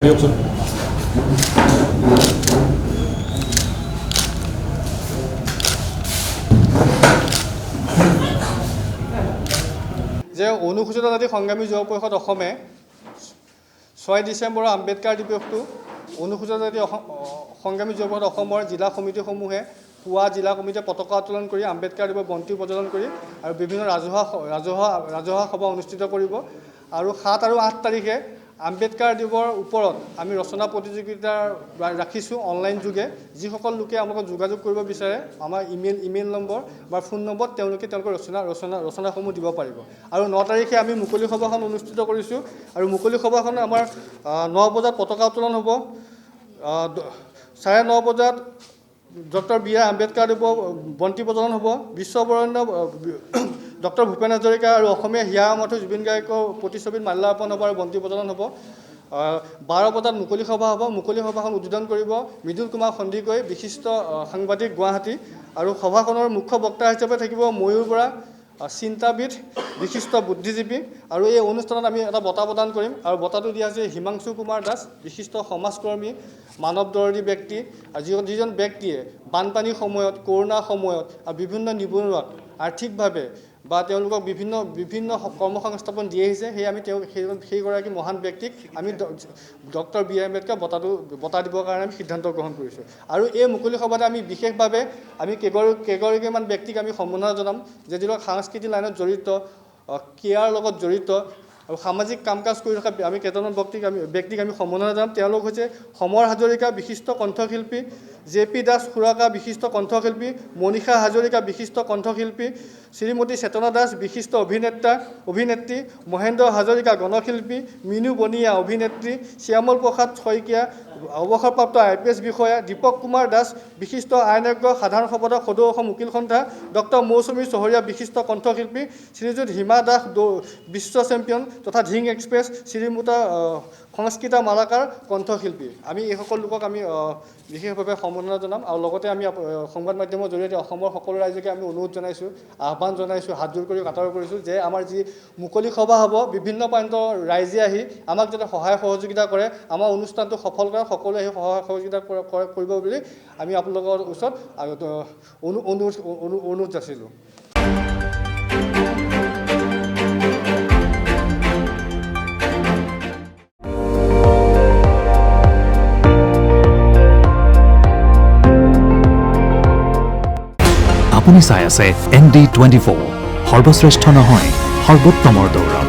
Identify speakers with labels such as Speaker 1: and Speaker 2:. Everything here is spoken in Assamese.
Speaker 1: দিয়কচোন। যে অনুসূচিত জাতি সংগ্ৰামী যুৱ পৰিষদ অসমে 6 ডিচেম্বৰ আম্বেদকাৰ দিৱসটো অনুসূচিত জাতি সংগ্ৰামী যুৱ পৰিষদ অসমৰ জিলা সমিতিসমূহে পুৱা জিলা কমিটিয়ে পতাকা উত্তোলন কৰি আম্বেদকাৰ দিৱস বন্তি প্ৰজ্বলন কৰি আৰু বিভিন্ন ৰাজহুৱা সভা অনুষ্ঠিত কৰিব আৰু 7 আৰু 8 তাৰিখে আম্বেদকাৰ দিৱসৰ ওপৰত আমি ৰচনা প্ৰতিযোগিতা ৰাখিছোঁ অনলাইন যোগে যিসকল লোকে আমাক যোগাযোগ কৰিব বিচাৰে আমাৰ ইমেইল নম্বৰ বা ফোন নম্বৰত তেওঁলোকে তেওঁলোকৰ ৰচনাসমূহ দিব পাৰিব আৰু 9 তাৰিখে আমি মুকলি সভাখন অনুষ্ঠিত কৰিছোঁ আৰু মুকলি সভাখন আমাৰ 9 বজাত পতাকা উত্তোলন হ'ব 9:30 বজাত ডক্টৰ বি.আৰ. আম্বেদকাৰ দিৱস বন্তি প্ৰজ্বলন হ'ব বিশ্ববৰেণ্য ডক্টৰ ভূপেন হাজৰিকা আৰু অসমীয়া হিয়া মাথু জুবিন গাৰ্গৰ প্ৰতিচ্ছবিত মাল্যাৰ্পণ হ'ব আৰু বন্তি প্ৰজ্বলন হ'ব 12 বজাত মুকলি সভা হ'ব মুকলি সভাখন উদ্বোধন কৰিব মৃদুল কুমাৰ সন্দিকৈ বিশিষ্ট সাংবাদিক গুৱাহাটী আৰু সভাখনৰ মুখ্য বক্তা হিচাপে থাকিব ময়ূৰ বৰা চিন্তাবিদ বিশিষ্ট বুদ্ধিজীৱী আৰু এই অনুষ্ঠানত আমি এটা বঁটা প্ৰদান কৰিম আৰু বঁটাটো দিয়া হৈছে হিমাংশু কুমাৰ দাস বিশিষ্ট সমাজকৰ্মী মানৱদৰ্দী ব্যক্তি আৰু যিজন ব্যক্তিয়ে বানপানীৰ সময়ত কৰোণাৰ সময়ত আৰু বিভিন্ন নিবনুৱাক আৰ্থিকভাৱে বা তেওঁলোকক বিভিন্ন কৰ্মসংস্থাপন দি আহিছে সেইগৰাকী মহান ব্যক্তিক আমি ডক্টৰ বি.আৰ. আম্বেদকাৰ বঁটা দিবৰ কাৰণে আমি সিদ্ধান্ত গ্ৰহণ কৰিছোঁ আৰু এই মুকলি সভাতে আমি বিশেষভাৱে আমি কেইগৰাকীমান ব্যক্তিক আমি সম্বৰ্ধনা জনাম যিবিলাক সাংস্কৃতিক লাইনত জড়িত ক্ৰীড়াৰ লগত জড়িত আৰু সামাজিক কাম কাজ কৰি থকা আমি কেইজনমান ব্যক্তিক আমি সম্বৰ্ধনা জনাম তেওঁলোক হৈছে সমৰ হাজৰিকা বিশিষ্ট কণ্ঠশিল্পী জে.পি. দাস খুৰাকা বিশিষ্ট কণ্ঠশিল্পী মনীষা হাজৰিকা বিশিষ্ট কণ্ঠশিল্পী শ্ৰীমতী চেতনা দাস বিশিষ্ট অভিনেত্ৰী মহেন্দ্ৰ হাজৰিকা গণশিল্পী মিনু বনিয়া অভিনেত্ৰী শ্যামল প্ৰসাদ শইকীয়া অৱসৰপ্ৰাপ্ত IPS বিষয়া দীপক কুমাৰ দাস বিশিষ্ট আইনজ্ঞ সাধাৰণ সম্পাদক সদৌ অসম উকিল সন্থা ডক্টৰ মৌচুমী চহৰীয়া বিশিষ্ট কণ্ঠশিল্পী শ্ৰীযুত হিমা দাস বিশ্ব চেম্পিয়ন তথা ধিং এক্সপ্ৰেছ শ্ৰীমুতা সংস্কৃতা মালাকাৰ কণ্ঠশিল্পী আমি এইসকল লোকক আমি বিশেষভাৱে সম্বৰ্ধনা জনাম আৰু লগতে আমি সংবাদ মাধ্যমৰ জৰিয়তে অসমৰ সকলো ৰাইজকে আমি অনুৰোধ জনাইছোঁ আহ্বান জনাইছোঁ হাতযোৰ কৰি কাটাৰ কৰিছোঁ যে আমাৰ যি মুকলি সভা হ'ব বিভিন্ন প্ৰান্তৰ ৰাইজে আহি আমাক যাতে সহায় সহযোগিতা কৰে আমাৰ অনুষ্ঠানটো সফল কৰা সকলোৱে আহি সহায় সহযোগিতা কৰিব বুলি আমি আপোনালোকৰ ওচৰত অনুৰোধ যাচিলোঁ
Speaker 2: আপুনি চাই আছে ND24 সৰ্বশ্ৰেষ্ঠ নহয় সৰ্বোত্তমৰ দৌৰত